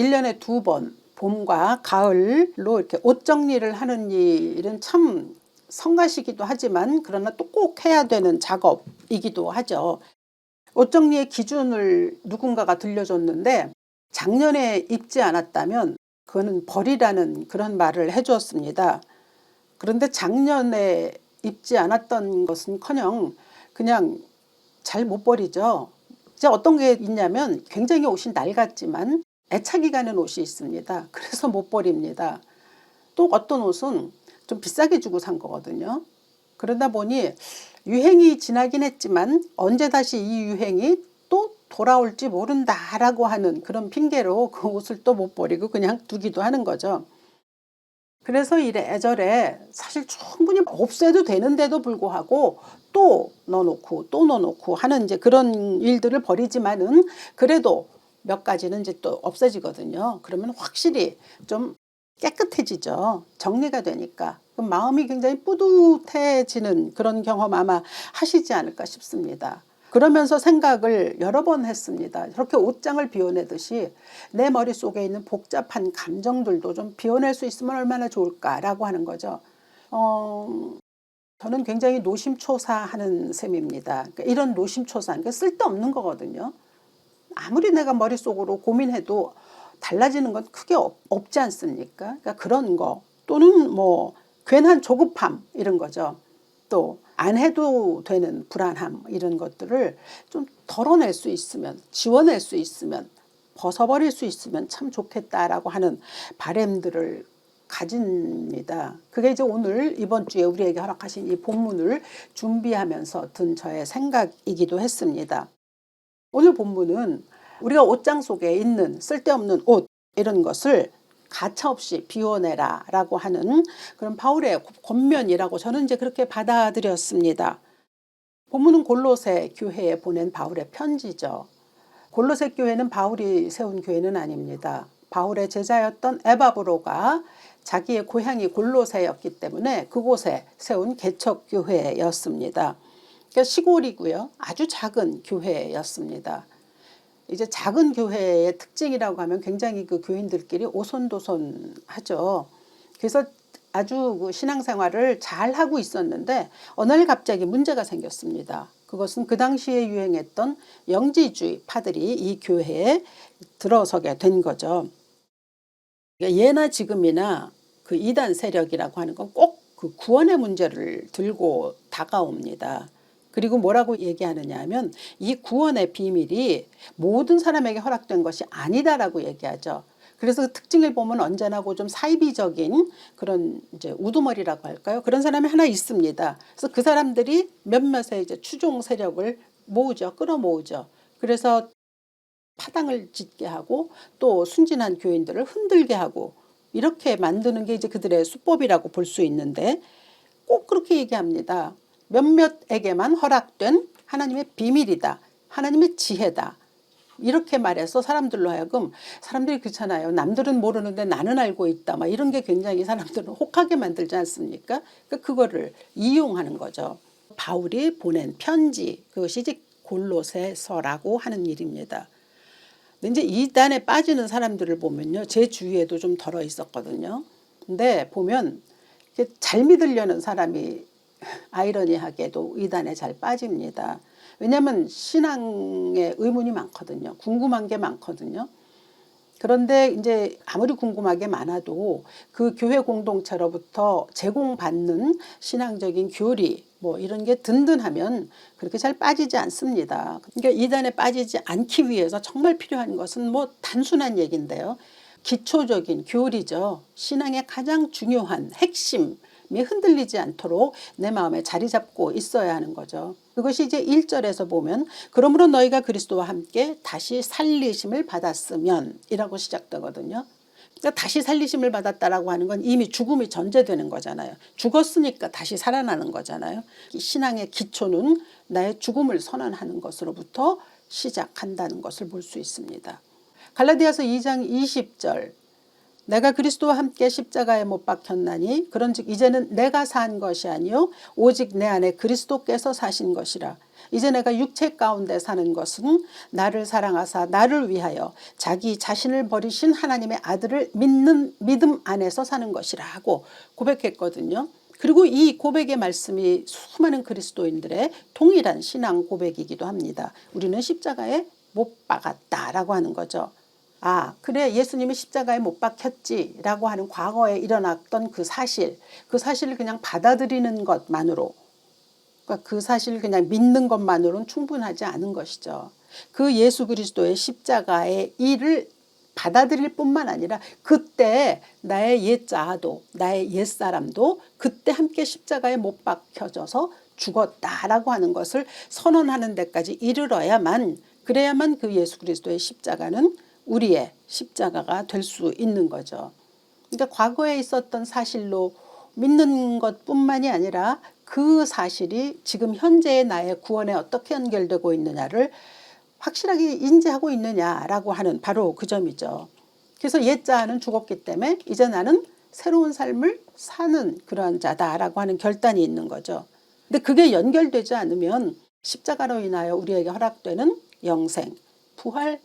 1년에 2번 봄과 가을로 이렇게 옷 정리를 하는 일은 참 성가시기도 하지만 그러나 또 꼭 해야 되는 작업이기도 하죠. 옷 정리의 기준을 누군가가 들려줬는데 작년에 입지 않았다면 그거는 버리라는 그런 말을 해주었습니다. 그런데 작년에 입지 않았던 것은커녕 그냥 잘 못 버리죠. 이제 어떤 게 있냐면 굉장히 옷이 낡았지만 애착이 가는 옷이 있습니다. 그래서 못 버립니다. 또 어떤 옷은 좀 비싸게 주고 산 거거든요. 그러다 보니 유행이 지나긴 했지만 언제 다시 이 유행이 또 돌아올지 모른다라고 하는 그런 핑계로 그 옷을 또 못 버리고 그냥 두기도 하는 거죠. 그래서 이래저래 사실 충분히 없애도 되는데도 불구하고 또 넣어놓고 또 넣어놓고 하는 이제 그런 일들을 벌이지만은 그래도 몇 가지는 이제 또 없어지거든요. 그러면 확실히 좀 깨끗해지죠. 정리가 되니까. 그럼 마음이 굉장히 뿌듯해지는 그런 경험 아마 하시지 않을까 싶습니다. 그러면서 생각을 여러 번 했습니다. 저렇게 옷장을 비워내듯이 내 머릿속에 있는 복잡한 감정들도 좀 비워낼 수 있으면 얼마나 좋을까라고 하는 거죠. 저는 굉장히 노심초사하는 셈입니다. 그러니까 이런 노심초사, 그러니까 쓸데없는 거거든요. 아무리 내가 머릿속으로 고민해도 달라지는 건 크게 없지 않습니까? 그러니까 그런 거 또는 뭐 괜한 조급함 이런 거죠. 또 안 해도 되는 불안함 이런 것들을 좀 덜어낼 수 있으면 지워낼 수 있으면 벗어버릴 수 있으면 참 좋겠다라고 하는 바람들을 가집니다. 그게 이제 오늘 이번 주에 우리에게 허락하신 이 본문을 준비하면서 든 저의 생각이기도 했습니다. 오늘 본문은 우리가 옷장 속에 있는 쓸데없는 옷 이런 것을 가차없이 비워내라 라고 하는 그런 바울의 권면이라고 저는 이제 그렇게 받아들였습니다. 본문은 골로새 교회에 보낸 바울의 편지죠. 골로새 교회는 바울이 세운 교회는 아닙니다. 바울의 제자였던 에바브로가 자기의 고향이 골로새였기 때문에 그곳에 세운 개척교회였습니다. 그러니까 시골이고요. 아주 작은 교회였습니다. 이제 작은 교회의 특징이라고 하면 굉장히 그 교인들끼리 오손도손하죠. 그래서 아주 그 신앙생활을 잘 하고 있었는데 어느 날 갑자기 문제가 생겼습니다. 그것은 그 당시에 유행했던 영지주의 파들이 이 교회에 들어서게 된 거죠. 그러니까 예나 지금이나 그 이단 세력이라고 하는 건 꼭 그 구원의 문제를 들고 다가옵니다. 그리고 뭐라고 얘기하느냐 하면 이 구원의 비밀이 모든 사람에게 허락된 것이 아니다라고 얘기하죠. 그래서 그 특징을 보면 언제나 좀 사이비적인 그런 이제 우두머리라고 할까요? 그런 사람이 하나 있습니다. 그래서 그 사람들이 몇몇의 이제 추종 세력을 모으죠. 끌어모으죠. 그래서 파당을 짓게 하고 또 순진한 교인들을 흔들게 하고 이렇게 만드는 게 이제 그들의 수법이라고 볼 수 있는데 꼭 그렇게 얘기합니다. 몇몇에게만 허락된 하나님의 비밀이다. 하나님의 지혜다. 이렇게 말해서 사람들로 하여금 사람들이 그렇잖아요. 남들은 모르는데 나는 알고 있다. 막 이런 게 굉장히 사람들을 혹하게 만들지 않습니까? 그러니까 그거를 이용하는 거죠. 바울이 보낸 편지 그것이 이제 골로새서라고 하는 일입니다. 근데 이제 이단에 빠지는 사람들을 보면요. 제 주위에도 좀 덜어 있었거든요. 근데 보면 잘 믿으려는 사람이 아이러니하게도 이단에 잘 빠집니다. 왜냐하면 신앙에 의문이 많거든요. 궁금한 게 많거든요. 그런데 이제 아무리 궁금한 게 많아도 그 교회 공동체로부터 제공받는 신앙적인 교리 뭐 이런 게 든든하면 그렇게 잘 빠지지 않습니다. 그러니까 이단에 빠지지 않기 위해서 정말 필요한 것은 뭐 단순한 얘기인데요. 기초적인 교리죠. 신앙의 가장 중요한 핵심이 흔들리지 않도록 내 마음에 자리 잡고 있어야 하는 거죠. 그것이 이제 1절에서 보면 그러므로 너희가 그리스도와 함께 다시 살리심을 받았으면 이라고 시작되거든요. 그러니까 다시 살리심을 받았다라고 하는 건 이미 죽음이 전제되는 거잖아요. 죽었으니까 다시 살아나는 거잖아요. 신앙의 기초는 나의 죽음을 선언하는 것으로부터 시작한다는 것을 볼 수 있습니다. 갈라디아서 2장 20절 내가 그리스도와 함께 십자가에 못 박혔나니 그런즉 이제는 내가 산 것이 아니요 오직 내 안에 그리스도께서 사신 것이라. 이제 내가 육체 가운데 사는 것은 나를 사랑하사 나를 위하여 자기 자신을 버리신 하나님의 아들을 믿는 믿음 안에서 사는 것이라 하고 고백했거든요. 그리고 이 고백의 말씀이 수많은 그리스도인들의 동일한 신앙 고백이기도 합니다. 우리는 십자가에 못 박았다라고 하는 거죠. 아, 그래, 예수님이 십자가에 못 박혔지라고 하는 과거에 일어났던 그 사실을 그냥 받아들이는 것만으로, 그러니까 그 사실을 그냥 믿는 것만으로는 충분하지 않은 것이죠. 그 예수 그리스도의 십자가의 일을 받아들일 뿐만 아니라 그때 나의 옛자아도 나의 옛사람도 그때 함께 십자가에 못 박혀져서 죽었다라고 하는 것을 선언하는 데까지 이르러야만, 그래야만 그 예수 그리스도의 십자가는 우리의 십자가가 될 수 있는 거죠. 그러니까 과거에 있었던 사실로 믿는 것뿐만이 아니라 그 사실이 지금 현재의 나의 구원에 어떻게 연결되고 있느냐를 확실하게 인지하고 있느냐라고 하는 바로 그 점이죠. 그래서 옛자아는 죽었기 때문에 이제 나는 새로운 삶을 사는 그러한 자다라고 하는 결단이 있는 거죠. 근데 그게 연결되지 않으면 십자가로 인하여 우리에게 허락되는 영생, 부활,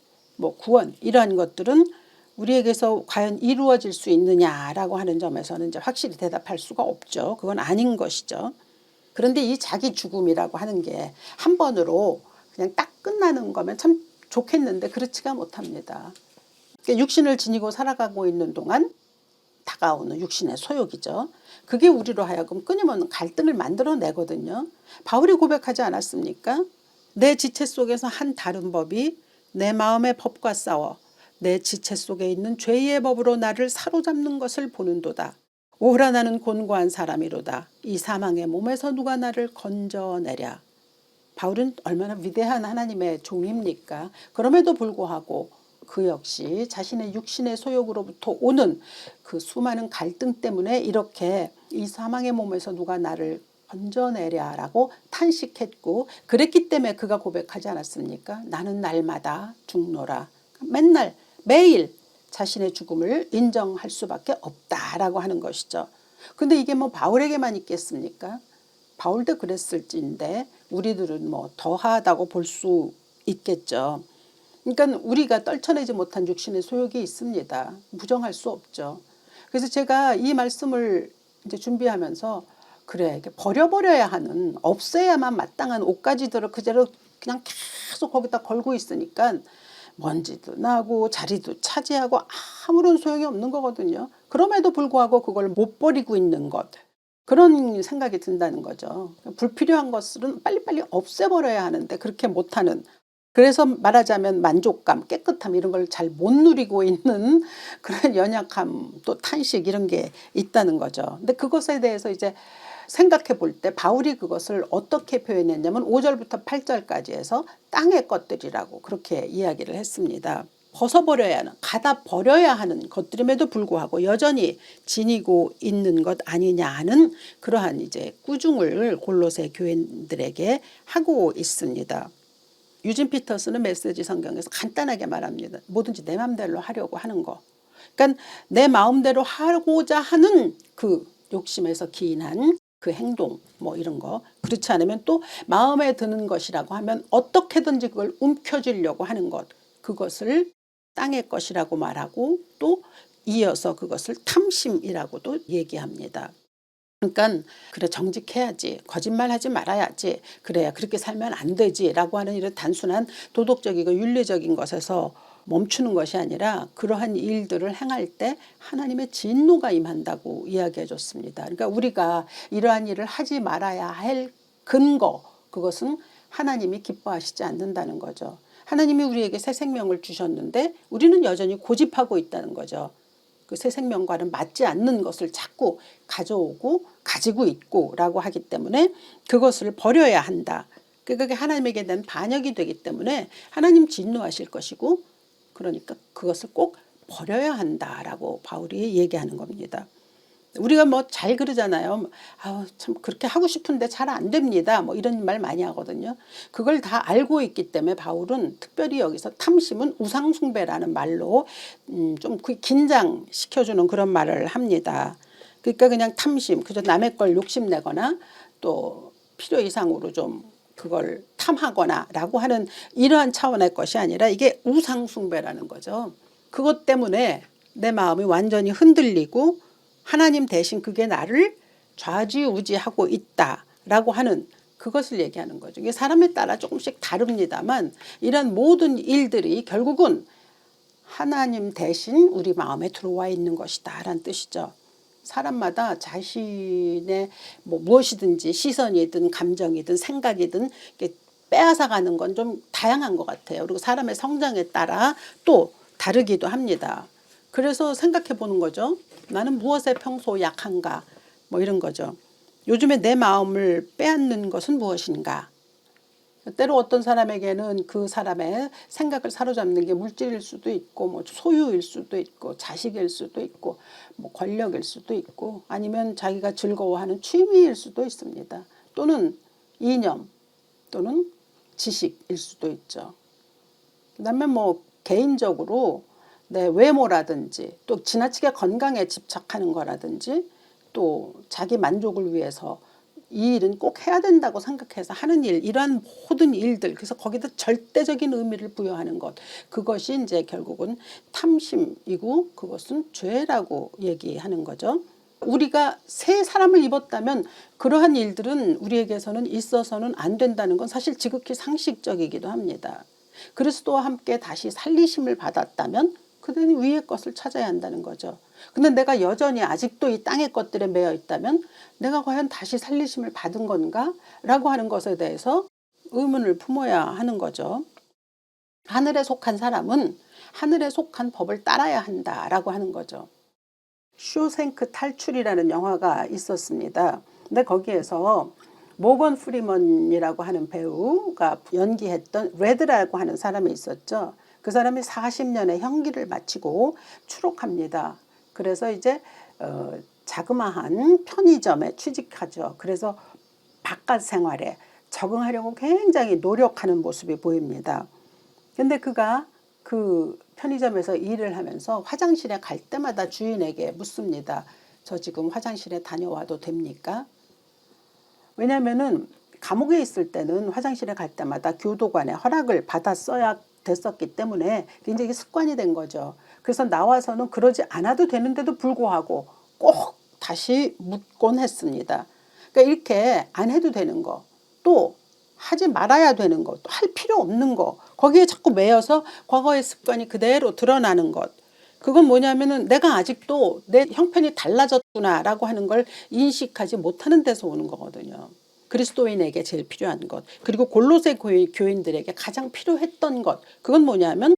구원 이러한 것들은 우리에게서 과연 이루어질 수 있느냐라고 하는 점에서는 이제 확실히 대답할 수가 없죠. 그건 아닌 것이죠. 그런데 이 자기 죽음이라고 하는 게 한 번으로 그냥 딱 끝나는 거면 참 좋겠는데 그렇지가 못합니다. 그러니까 육신을 지니고 살아가고 있는 동안 다가오는 육신의 소욕이죠. 그게 우리로 하여금 끊임없는 갈등을 만들어내거든요. 바울이 고백하지 않았습니까? 내 지체 속에서 한 다른 법이 내 마음의 법과 싸워 내 지체 속에 있는 죄의 법으로 나를 사로잡는 것을 보는도다. 오호라 나는 곤고한 사람이로다. 이 사망의 몸에서 누가 나를 건져내랴. 바울은 얼마나 위대한 하나님의 종입니까? 그럼에도 불구하고 그 역시 자신의 육신의 소욕으로부터 오는 그 수많은 갈등 때문에 이렇게 이 사망의 몸에서 누가 나를 건져내랴라고 탄식했고, 그랬기 때문에 그가 고백하지 않았습니까? 나는 날마다 죽노라. 맨날 매일 자신의 죽음을 인정할 수밖에 없다라고 하는 것이죠. 근데 이게 바울에게만 있겠습니까? 바울도 그랬을지인데 우리들은 더하다고 볼 수 있겠죠. 그러니까 우리가 떨쳐내지 못한 육신의 소욕이 있습니다. 부정할 수 없죠. 그래서 제가 이 말씀을 이제 준비하면서 그래, 버려버려야 하는, 없애야만 마땅한 옷가지들을 그대로 그냥 계속 거기다 걸고 있으니까 먼지도 나고 자리도 차지하고 아무런 소용이 없는 거거든요. 그럼에도 불구하고 그걸 못 버리고 있는 것, 그런 생각이 든다는 거죠. 불필요한 것들은 빨리빨리 없애버려야 하는데 그렇게 못하는, 그래서 말하자면 만족감, 깨끗함 이런 걸 잘 못 누리고 있는 그런 연약함, 또 탄식 이런 게 있다는 거죠. 근데 그것에 대해서 이제 생각해 볼 때 바울이 그것을 어떻게 표현했냐면 5절부터 8절까지 해서 땅의 것들이라고 그렇게 이야기를 했습니다. 벗어버려야 하는, 갖다 버려야 하는 것들임에도 불구하고 여전히 지니고 있는 것 아니냐 하는 그러한 이제 꾸중을 골로새 교인들에게 하고 있습니다. 유진 피터스는 메시지 성경에서 간단하게 말합니다. 뭐든지 내 마음대로 하려고 하는 거. 그러니까 내 마음대로 하고자 하는 그 욕심에서 기인한 그 행동 이런 거, 그렇지 않으면 또 마음에 드는 것이라고 하면 어떻게든지 그걸 움켜쥐려고 하는 것, 그것을 땅의 것이라고 말하고 또 이어서 그것을 탐심이라고도 얘기합니다. 그러니까 그래, 정직해야지, 거짓말하지 말아야지, 그래야 그렇게 살면 안 되지라고 하는 이런 단순한 도덕적이고 윤리적인 것에서 멈추는 것이 아니라 그러한 일들을 행할 때 하나님의 진노가 임한다고 이야기해 줬습니다. 그러니까 우리가 이러한 일을 하지 말아야 할 근거, 그것은 하나님이 기뻐하시지 않는다는 거죠. 하나님이 우리에게 새 생명을 주셨는데 우리는 여전히 고집하고 있다는 거죠. 그 새 생명과는 맞지 않는 것을 자꾸 가져오고 가지고 있고 라고 하기 때문에 그것을 버려야 한다. 그게 하나님에게 대한 반역이 되기 때문에 하나님 진노하실 것이고, 그러니까 그것을 꼭 버려야 한다라고 바울이 얘기하는 겁니다. 우리가 잘 그러잖아요. 참 그렇게 하고 싶은데 잘 안 됩니다. 이런 말 많이 하거든요. 그걸 다 알고 있기 때문에 바울은 특별히 여기서 탐심은 우상숭배라는 말로 좀 긴장시켜주는 그런 말을 합니다. 그러니까 그냥 탐심, 그저 남의 걸 욕심내거나 또 필요 이상으로 좀 그걸 탐하거나 라고 하는 이러한 차원의 것이 아니라 이게 우상숭배라는 거죠. 그것 때문에 내 마음이 완전히 흔들리고 하나님 대신 그게 나를 좌지우지하고 있다라고 하는 그것을 얘기하는 거죠. 이게 사람에 따라 조금씩 다릅니다만 이런 모든 일들이 결국은 하나님 대신 우리 마음에 들어와 있는 것이다 라는 뜻이죠. 사람마다 자신의 뭐 무엇이든지 시선이든 감정이든 생각이든 빼앗아가는 건 좀 다양한 것 같아요. 그리고 사람의 성장에 따라 또 다르기도 합니다. 그래서 생각해 보는 거죠. 나는 무엇에 평소 약한가 뭐 이런 거죠. 요즘에 내 마음을 빼앗는 것은 무엇인가. 때로 어떤 사람에게는 그 사람의 생각을 사로잡는 게 물질일 수도 있고 뭐 소유일 수도 있고 자식일 수도 있고 뭐 권력일 수도 있고 아니면 자기가 즐거워하는 취미일 수도 있습니다. 또는 이념 또는 지식일 수도 있죠. 그다음에 뭐 개인적으로 내 외모라든지 또 지나치게 건강에 집착하는 거라든지 또 자기 만족을 위해서 이 일은 꼭 해야 된다고 생각해서 하는 일, 이러한 모든 일들, 그래서 거기다 절대적인 의미를 부여하는 것, 그것이 이제 결국은 탐심이고 그것은 죄라고 얘기하는 거죠. 우리가 새 사람을 입었다면 그러한 일들은 우리에게서는 있어서는 안 된다는 건 사실 지극히 상식적이기도 합니다. 그리스도와 함께 다시 살리심을 받았다면 그들은 위의 것을 찾아야 한다는 거죠. 근데 내가 여전히 아직도 이 땅의 것들에 매여 있다면 내가 과연 다시 살리심을 받은 건가? 라고 하는 것에 대해서 의문을 품어야 하는 거죠. 하늘에 속한 사람은 하늘에 속한 법을 따라야 한다라고 하는 거죠. 쇼생크 탈출이라는 영화가 있었습니다. 근데 거기에서 모건 프리먼이라고 하는 배우가 연기했던 레드라고 하는 사람이 있었죠. 그 사람이 40년의 형기를 마치고 추록합니다. 그래서 이제 자그마한 편의점에 취직하죠. 그래서 바깥 생활에 적응하려고 굉장히 노력하는 모습이 보입니다. 근데 그가 그 편의점에서 일을 하면서 화장실에 갈 때마다 주인에게 묻습니다. 저 지금 화장실에 다녀와도 됩니까? 왜냐면은 감옥에 있을 때는 화장실에 갈 때마다 교도관의 허락을 받았어야 됐었기 때문에 굉장히 습관이 된 거죠. 그래서 나와서는 그러지 않아도 되는데도 불구하고 꼭 다시 묻곤 했습니다. 그러니까 이렇게 안 해도 되는 거, 또 하지 말아야 되는 거, 또 할 필요 없는 거, 거기에 자꾸 매여서 과거의 습관이 그대로 드러나는 것. 그건 뭐냐면은 내가 아직도 내 형편이 달라졌구나라고 하는 걸 인식하지 못하는 데서 오는 거거든요. 그리스도인에게 제일 필요한 것, 그리고 골로새 교인들에게 가장 필요했던 것, 그건 뭐냐면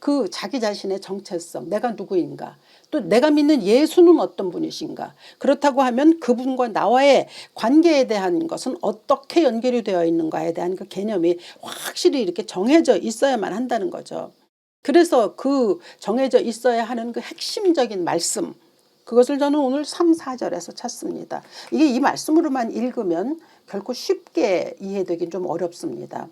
그 자기 자신의 정체성, 내가 누구인가, 또 내가 믿는 예수는 어떤 분이신가, 그렇다고 하면 그분과 나와의 관계에 대한 것은 어떻게 연결이 되어 있는가에 대한 그 개념이 확실히 이렇게 정해져 있어야만 한다는 거죠. 그래서 그 정해져 있어야 하는 그 핵심적인 말씀, 그것을 저는 오늘 3, 4절에서 찾습니다. 이게 이 말씀으로만 읽으면 결코 쉽게 이해되긴 좀 어렵습니다.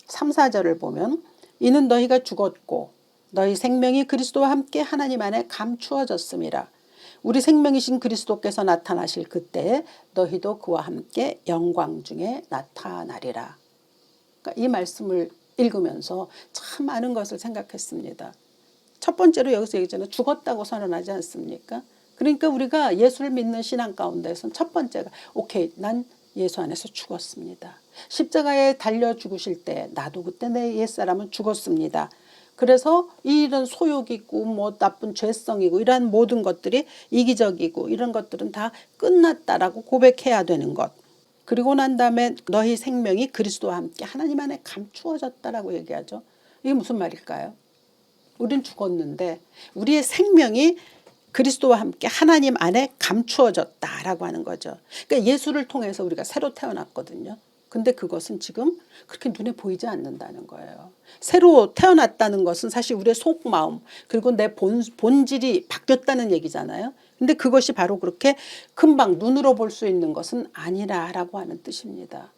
3, 4절을 보면 이는 너희가 죽었고 너희 생명이 그리스도와 함께 하나님 안에 감추어졌음이라. 우리 생명이신 그리스도께서 나타나실 그때에 너희도 그와 함께 영광 중에 나타나리라. 그러니까 이 말씀을 읽으면서 참 많은 것을 생각했습니다. 첫 번째로 여기서 얘기잖아요. 죽었다고 선언하지 않습니까? 그러니까 우리가 예수를 믿는 신앙 가운데서는 첫 번째가 오케이, 난 예수 안에서 죽었습니다. 십자가에 달려 죽으실 때 나도 그때 내 옛사람은 죽었습니다. 그래서 이런 소욕이고 뭐 나쁜 죄성이고 이러한 모든 것들이 이기적이고 이런 것들은 다 끝났다라고 고백해야 되는 것. 그리고 난 다음에 너희 생명이 그리스도와 함께 하나님 안에 감추어졌다라고 얘기하죠. 이게 무슨 말일까요? 우린 죽었는데 우리의 생명이 그리스도와 함께 하나님 안에 감추어졌다라고 하는 거죠. 그러니까 예수를 통해서 우리가 새로 태어났거든요. 근데 그것은 지금 그렇게 눈에 보이지 않는다는 거예요. 새로 태어났다는 것은 사실 우리의 속마음 그리고 내 본질이 바뀌었다는 얘기잖아요. 근데 그것이 바로 그렇게 금방 눈으로 볼 수 있는 것은 아니라라고 하는 뜻입니다.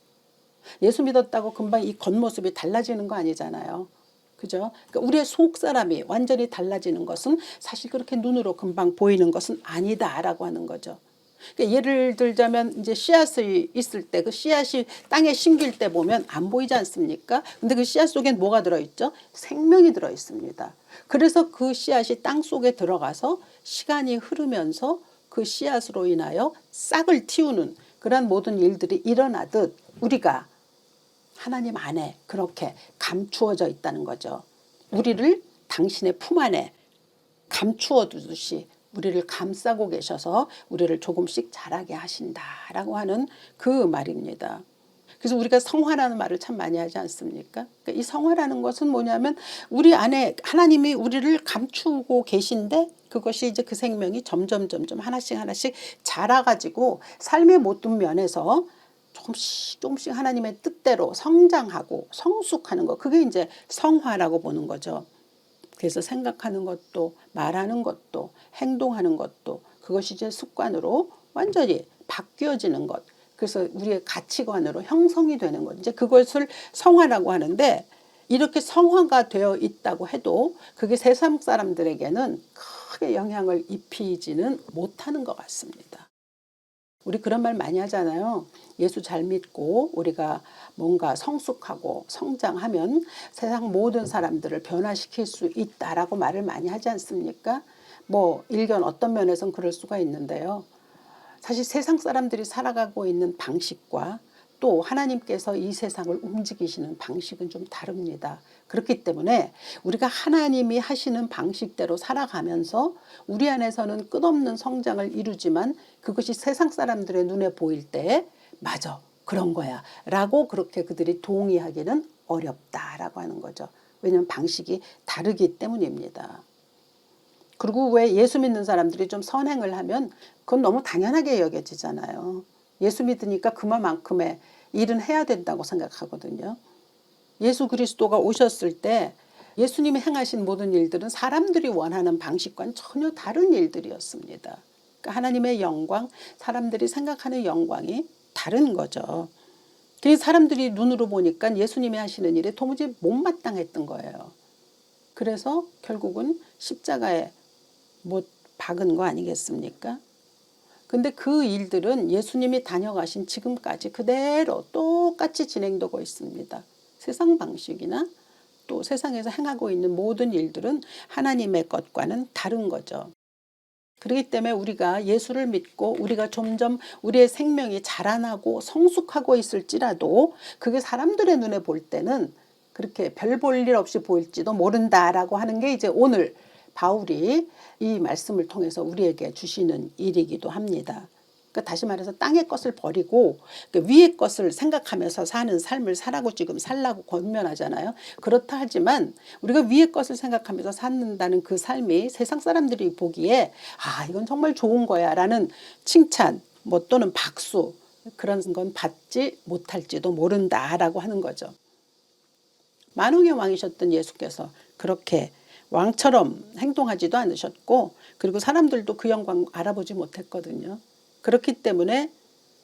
예수 믿었다고 금방 이 겉모습이 달라지는 거 아니잖아요. 그죠? 그러니까 우리의 속 사람이 완전히 달라지는 것은 사실 그렇게 눈으로 금방 보이는 것은 아니다라고 하는 거죠. 그러니까 예를 들자면 이제 씨앗이 있을 때 그 씨앗이 땅에 심길 때 보면 안 보이지 않습니까? 근데 그 씨앗 속엔 뭐가 들어있죠? 생명이 들어있습니다. 그래서 그 씨앗이 땅 속에 들어가서 시간이 흐르면서 그 씨앗으로 인하여 싹을 틔우는 그런 모든 일들이 일어나듯 우리가 하나님 안에 그렇게 감추어져 있다는 거죠. 우리를 당신의 품 안에 감추어 두듯이 우리를 감싸고 계셔서 우리를 조금씩 자라게 하신다라고 하는 그 말입니다. 그래서 우리가 성화라는 말을 참 많이 하지 않습니까? 그러니까 이 성화라는 것은 뭐냐면 우리 안에 하나님이 우리를 감추고 계신데 그것이 이제 그 생명이 점점 하나씩 자라가지고 삶의 모든 면에서 조금씩 하나님의 뜻대로 성장하고 성숙하는 것, 그게 이제 성화라고 보는 거죠. 그래서 생각하는 것도 말하는 것도 행동하는 것도 그것이 이제 습관으로 완전히 바뀌어지는 것. 그래서 우리의 가치관으로 형성이 되는 것. 이제 그것을 성화라고 하는데 이렇게 성화가 되어 있다고 해도 그게 세상 사람들에게는 크게 영향을 입히지는 못하는 것 같습니다. 우리 그런 말 많이 하잖아요. 예수 잘 믿고 우리가 뭔가 성숙하고 성장하면 세상 모든 사람들을 변화시킬 수 있다라고 말을 많이 하지 않습니까? 뭐 일견 어떤 면에서는 그럴 수가 있는데요. 사실 세상 사람들이 살아가고 있는 방식과 또 하나님께서 이 세상을 움직이시는 방식은 좀 다릅니다. 그렇기 때문에 우리가 하나님이 하시는 방식대로 살아가면서 우리 안에서는 끝없는 성장을 이루지만 그것이 세상 사람들의 눈에 보일 때 맞아 그런 거야 라고 그렇게 그들이 동의하기는 어렵다라고 하는 거죠. 왜냐하면 방식이 다르기 때문입니다. 그리고 왜 예수 믿는 사람들이 좀 선행을 하면 그건 너무 당연하게 여겨지잖아요. 예수 믿으니까 그만큼의 일은 해야 된다고 생각하거든요. 예수 그리스도가 오셨을 때 예수님이 행하신 모든 일들은 사람들이 원하는 방식과는 전혀 다른 일들이었습니다. 그러니까 하나님의 영광, 사람들이 생각하는 영광이 다른 거죠. 그래서 사람들이 눈으로 보니까 예수님이 하시는 일에 도무지 못마땅했던 거예요. 그래서 결국은 십자가에 못 박은 거 아니겠습니까? 근데 그 일들은 예수님이 다녀가신 지금까지 그대로 똑같이 진행되고 있습니다. 세상 방식이나 또 세상에서 행하고 있는 모든 일들은 하나님의 것과는 다른 거죠. 그렇기 때문에 우리가 예수를 믿고 우리가 점점 우리의 생명이 자라나고 성숙하고 있을지라도 그게 사람들의 눈에 볼 때는 그렇게 별 볼 일 없이 보일지도 모른다라고 하는 게 이제 오늘 바울이 이 말씀을 통해서 우리에게 주시는 일이기도 합니다. 그러니까 다시 말해서 땅의 것을 버리고 위의 것을 생각하면서 사는 삶을 살라고 지금 살라고 권면하잖아요. 그렇다 하지만 우리가 위의 것을 생각하면서 사는다는 그 삶이 세상 사람들이 보기에 아 이건 정말 좋은 거야 라는 칭찬 뭐 또는 박수 그런 건 받지 못할지도 모른다라고 하는 거죠. 만왕의 왕이셨던 예수께서 그렇게 왕처럼 행동하지도 않으셨고 그리고 사람들도 그 영광 알아보지 못했거든요. 그렇기 때문에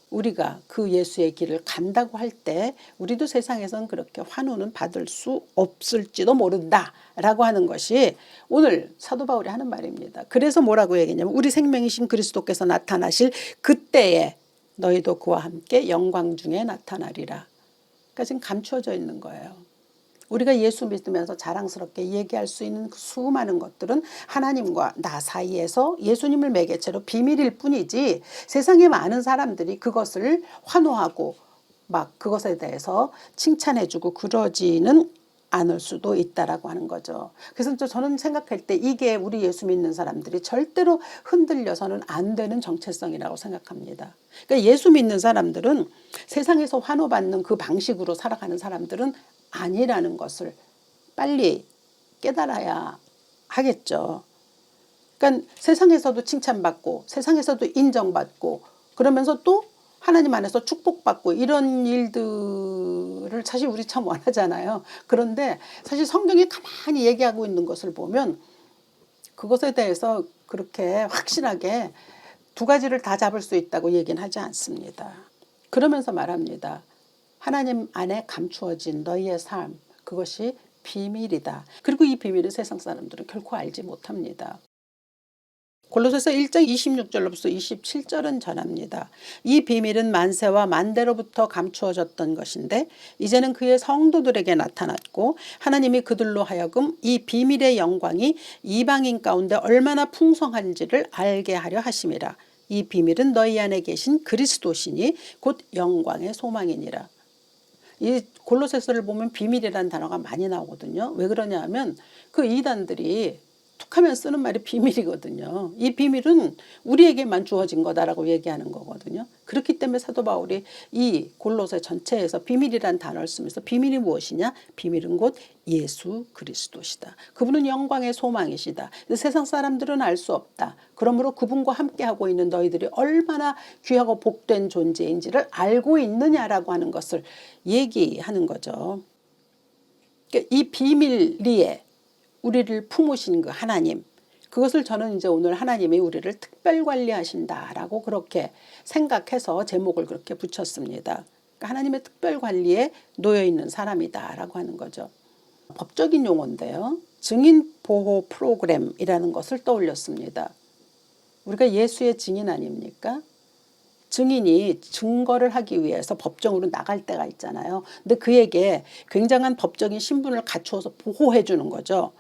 우리가 그 예수의 길을 간다고 할 때 우리도 세상에선 그렇게 환호는 받을 수 없을지도 모른다라고 하는 것이 오늘 사도 바울이 하는 말입니다. 그래서 뭐라고 얘기했냐면 우리 생명이신 그리스도께서 나타나실 그때에 너희도 그와 함께 영광 중에 나타나리라. 그러니까 지금 감추어져 있는 거예요. 우리가 예수 믿으면서 자랑스럽게 얘기할 수 있는 그 수많은 것들은 하나님과 나 사이에서 예수님을 매개체로 비밀일 뿐이지 세상에 많은 사람들이 그것을 환호하고 막 그것에 대해서 칭찬해주고 그러지는 않을 수도 있다라고 하는 거죠. 그래서 저는 생각할 때 이게 우리 예수 믿는 사람들이 절대로 흔들려서는 안 되는 정체성이라고 생각합니다. 그러니까 예수 믿는 사람들은 세상에서 환호받는 그 방식으로 살아가는 사람들은 아니라는 것을 빨리 깨달아야 하겠죠. 그러니까 세상에서도 칭찬받고 세상에서도 인정받고 그러면서 또 하나님 안에서 축복받고 이런 일들을 사실 우리 참 원하잖아요. 그런데 사실 성경이 가만히 얘기하고 있는 것을 보면 그것에 대해서 그렇게 확실하게 두 가지를 다 잡을 수 있다고 얘기는 하지 않습니다. 그러면서 말합니다. 하나님 안에 감추어진 너희의 삶 그것이 비밀이다. 그리고 이 비밀을 세상 사람들은 결코 알지 못합니다. 골로새서 1장 26절로부터 27절은 전합니다. 이 비밀은 만세와 만대로부터 감추어졌던 것인데 이제는 그의 성도들에게 나타났고 하나님이 그들로 하여금 이 비밀의 영광이 이방인 가운데 얼마나 풍성한지를 알게 하려 하심이라. 이 비밀은 너희 안에 계신 그리스도시니 곧 영광의 소망이니라. 이 골로새서를 보면 비밀이라는 단어가 많이 나오거든요. 왜 그러냐 하면 그 이단들이 툭하면 쓰는 말이 비밀이거든요. 이 비밀은 우리에게만 주어진 거다라고 얘기하는 거거든요. 그렇기 때문에 사도 바울이 이 골로새 전체에서 비밀이란 단어를 쓰면서 비밀이 무엇이냐? 비밀은 곧 예수 그리스도시다. 그분은 영광의 소망이시다. 세상 사람들은 알 수 없다. 그러므로 그분과 함께하고 있는 너희들이 얼마나 귀하고 복된 존재인지를 알고 있느냐라고 하는 것을 얘기하는 거죠. 이 비밀리에 우리를 품으신 그 하나님, 그것을 저는 이제 오늘 하나님이 우리를 특별 관리하신다라고 그렇게 생각해서 제목을 그렇게 붙였습니다. 그러니까 하나님의 특별 관리에 놓여 있는 사람이다라고 하는 거죠. 법적인 용어인데요. 증인 보호 프로그램이라는 것을 떠올렸습니다. 우리가 예수의 증인 아닙니까? 증인이 증거를 하기 위해서 법정으로 나갈 때가 있잖아요. 근데 그에게 굉장한 법적인 신분을 갖추어서 보호해 주는 거죠.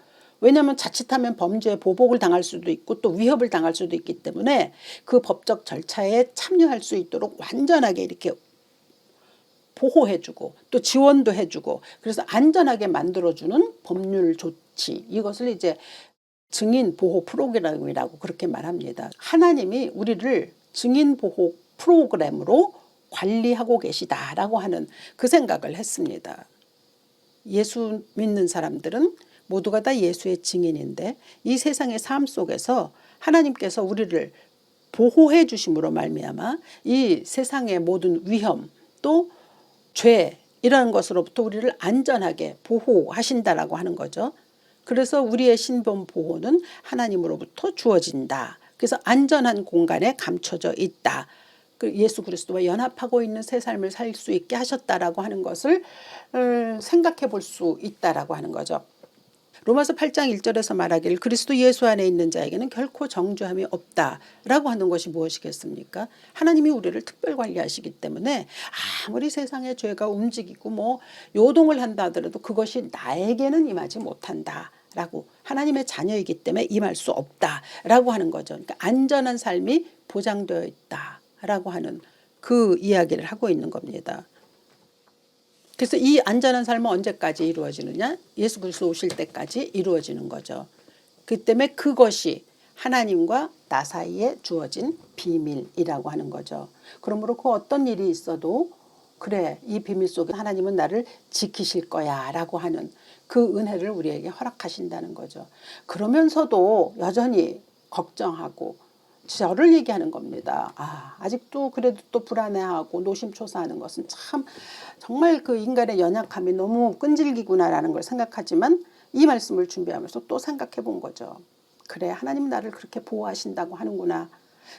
왜냐하면 자칫하면 범죄에 보복을 당할 수도 있고 또 위협을 당할 수도 있기 때문에 그 법적 절차에 참여할 수 있도록 완전하게 이렇게 보호해주고 또 지원도 해주고 그래서 안전하게 만들어주는 법률 조치, 이것을 이제 증인 보호 프로그램이라고 그렇게 말합니다. 하나님이 우리를 증인 보호 프로그램으로 관리하고 계시다라고 하는 그 생각을 했습니다. 예수 믿는 사람들은 모두가 다 예수의 증인인데 이 세상의 삶 속에서 하나님께서 우리를 보호해 주심으로 말미암아 이 세상의 모든 위험 또 죄 이런 것으로부터 우리를 안전하게 보호하신다라고 하는 거죠. 그래서 우리의 신분 보호는 하나님으로부터 주어진다. 그래서 안전한 공간에 감춰져 있다. 예수 그리스도와 연합하고 있는 새 삶을 살 수 있게 하셨다라고 하는 것을 생각해 볼 수 있다라고 하는 거죠. 로마서 8장 1절에서 말하기를 그리스도 예수 안에 있는 자에게는 결코 정죄함이 없다라고 하는 것이 무엇이겠습니까? 하나님이 우리를 특별 관리하시기 때문에 아무리 세상의 죄가 움직이고 뭐 요동을 한다 하더라도 그것이 나에게는 임하지 못한다라고, 하나님의 자녀이기 때문에 임할 수 없다라고 하는 거죠. 그러니까 안전한 삶이 보장되어 있다라고 하는 그 이야기를 하고 있는 겁니다. 그래서 이 안전한 삶은 언제까지 이루어지느냐? 예수 그리스도 오실 때까지 이루어지는 거죠. 그 때문에 그것이 하나님과 나 사이에 주어진 비밀이라고 하는 거죠. 그러므로 그 어떤 일이 있어도 그래, 이 비밀 속에 하나님은 나를 지키실 거야 라고 하는 그 은혜를 우리에게 허락하신다는 거죠. 그러면서도 여전히 걱정하고 저를 얘기하는 겁니다. 아직도 그래도 또 불안해하고 노심초사하는 것은 참 정말 그 인간의 연약함이 너무 끈질기구나라는 걸 생각하지만 이 말씀을 준비하면서 또 생각해 본 거죠. 그래, 하나님 나를 그렇게 보호하신다고 하는구나.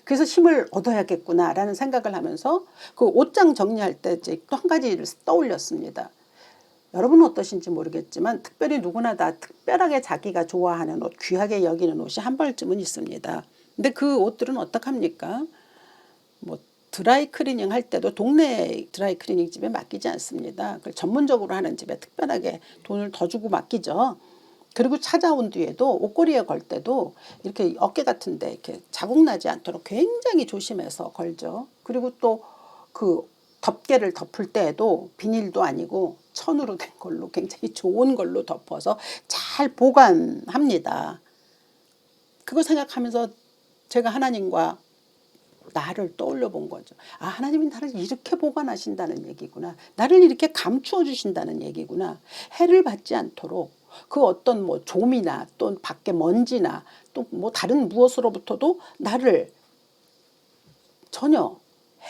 그래서 힘을 얻어야겠구나라는 생각을 하면서 그 옷장 정리할 때 또 한 가지를 떠올렸습니다. 여러분은 어떠신지 모르겠지만 특별히 누구나 다 특별하게 자기가 좋아하는 옷, 귀하게 여기는 옷이 한 벌쯤은 있습니다. 근데 그 옷들은 어떡합니까? 뭐 드라이 클리닝 할 때도 동네 드라이 클리닝 집에 맡기지 않습니다. 전문적으로 하는 집에 특별하게 돈을 더 주고 맡기죠. 그리고 찾아온 뒤에도 옷걸이에 걸 때도 이렇게 어깨 같은데 이렇게 자국 나지 않도록 굉장히 조심해서 걸죠. 그리고 또 그 덮개를 덮을 때에도 비닐도 아니고 천으로 된 걸로 굉장히 좋은 걸로 덮어서 잘 보관합니다. 그거 생각하면서 제가 하나님과 나를 떠올려 본 거죠. 하나님이 나를 이렇게 보관하신다는 얘기구나. 나를 이렇게 감추어 주신다는 얘기구나. 해를 받지 않도록 그 어떤 뭐 좀이나 또 밖에 먼지나 또 뭐 다른 무엇으로부터도 나를 전혀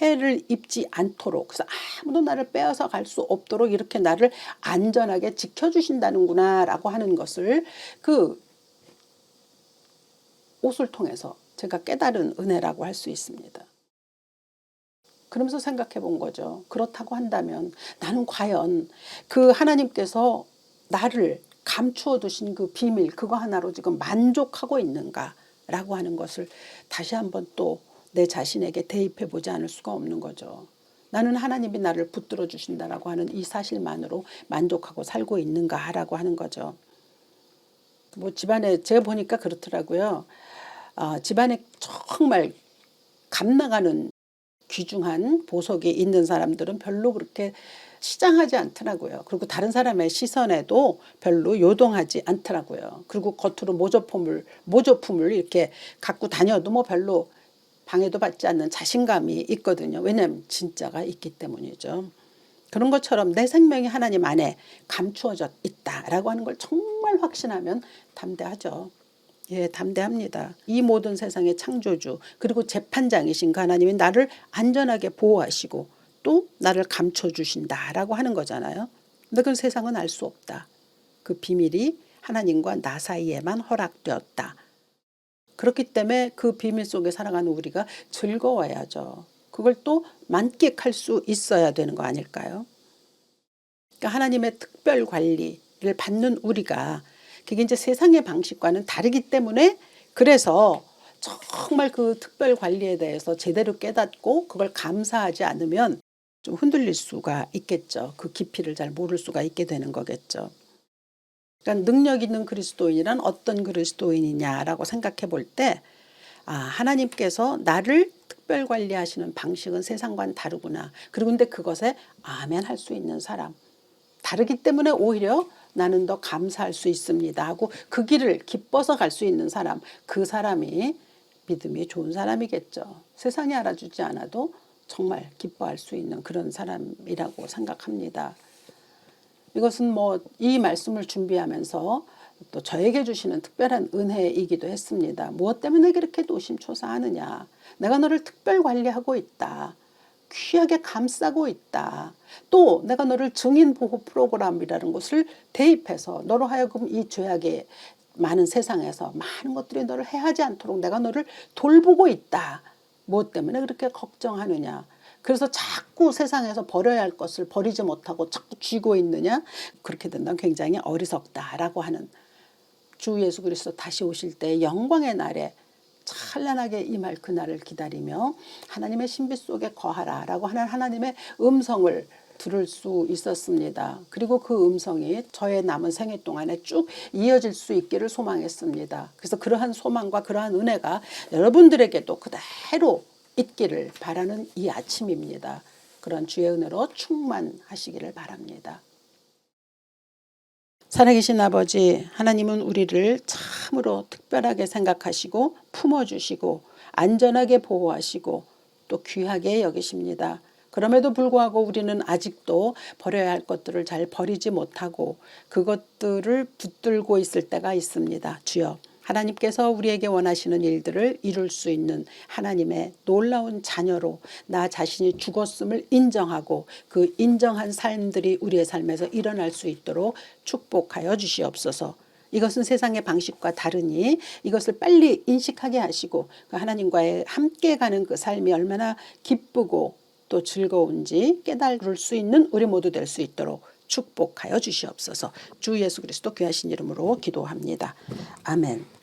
해를 입지 않도록, 그래서 아무도 나를 빼앗아 갈 수 없도록 이렇게 나를 안전하게 지켜주신다는구나 라고 하는 것을 그 옷을 통해서 제가 깨달은 은혜라고 할 수 있습니다. 그러면서 생각해 본 거죠. 그렇다고 한다면 나는 과연 그 하나님께서 나를 감추어 두신 그 비밀, 그거 하나로 지금 만족하고 있는가? 라고 하는 것을 다시 한번 또 내 자신에게 대입해 보지 않을 수가 없는 거죠. 나는 하나님이 나를 붙들어 주신다라고 하는 이 사실만으로 만족하고 살고 있는가라고 하는 거죠. 뭐 집안에 제가 보니까 그렇더라고요. 집안에 정말 값 나가는 귀중한 보석이 있는 사람들은 별로 그렇게 시장하지 않더라고요. 그리고 다른 사람의 시선에도 별로 요동하지 않더라고요. 그리고 겉으로 모조품을 이렇게 갖고 다녀도 뭐 별로 방해도 받지 않는 자신감이 있거든요. 왜냐하면 진짜가 있기 때문이죠. 그런 것처럼 내 생명이 하나님 안에 감추어져 있다라고 하는 걸 정말 확신하면 담대하죠. 예, 담대합니다. 이 모든 세상의 창조주 그리고 재판장이신 그 하나님이 나를 안전하게 보호하시고 또 나를 감춰주신다라고 하는 거잖아요. 근데 그 세상은 알 수 없다. 그 비밀이 하나님과 나 사이에만 허락되었다. 그렇기 때문에 그 비밀 속에 살아가는 우리가 즐거워야죠. 그걸 또 만끽할 수 있어야 되는 거 아닐까요? 그러니까 하나님의 특별 관리를 받는 우리가 그게 이제 세상의 방식과는 다르기 때문에 그래서 정말 그 특별 관리에 대해서 제대로 깨닫고 그걸 감사하지 않으면 좀 흔들릴 수가 있겠죠. 그 깊이를 잘 모를 수가 있게 되는 거겠죠. 그러니까 능력 있는 그리스도인이란 어떤 그리스도인이냐라고 생각해 볼 때 하나님께서 나를 특별 관리하시는 방식은 세상과는 다르구나. 그리고 근데 그것에 아멘 할 수 있는 사람. 다르기 때문에 오히려 나는 더 감사할 수 있습니다 하고 그 길을 기뻐서 갈 수 있는 사람. 그 사람이 믿음이 좋은 사람이겠죠. 세상이 알아주지 않아도 정말 기뻐할 수 있는 그런 사람이라고 생각합니다. 이것은 뭐 이 말씀을 준비하면서 또 저에게 주시는 특별한 은혜이기도 했습니다. 무엇 때문에 그렇게 노심초사하느냐. 내가 너를 특별 관리하고 있다. 귀하게 감싸고 있다. 또 내가 너를 증인 보호 프로그램이라는 것을 대입해서 너로 하여금 이 죄악의 많은 세상에서 많은 것들이 너를 해하지 않도록 내가 너를 돌보고 있다. 무엇 때문에 그렇게 걱정하느냐. 그래서 자꾸 세상에서 버려야 할 것을 버리지 못하고 자꾸 쥐고 있느냐. 그렇게 된다면 굉장히 어리석다라고 하는 주 예수 그리스도 다시 오실 때 영광의 날에 찬란하게 임할 그날을 기다리며 하나님의 신비 속에 거하라라고 하는 하나님의 음성을 들을 수 있었습니다. 그리고 그 음성이 저의 남은 생애 동안에 쭉 이어질 수 있기를 소망했습니다. 그래서 그러한 소망과 그러한 은혜가 여러분들에게도 그대로 있기를 바라는 이 아침입니다. 그런 주의 은혜로 충만하시기를 바랍니다. 살아계신 아버지 하나님은 우리를 참으로 특별하게 생각하시고 품어주시고 안전하게 보호하시고 또 귀하게 여기십니다. 그럼에도 불구하고 우리는 아직도 버려야 할 것들을 잘 버리지 못하고 그것들을 붙들고 있을 때가 있습니다. 주여 하나님께서 우리에게 원하시는 일들을 이룰 수 있는 하나님의 놀라운 자녀로 나 자신이 죽었음을 인정하고 그 인정한 삶들이 우리의 삶에서 일어날 수 있도록 축복하여 주시옵소서. 이것은 세상의 방식과 다르니 이것을 빨리 인식하게 하시고 하나님과의 함께 가는 그 삶이 얼마나 기쁘고 또 즐거운지 깨달을 수 있는 우리 모두 될 수 있도록 축복하여 주시옵소서. 주 예수 그리스도 귀하신 이름으로 기도합니다. 아멘.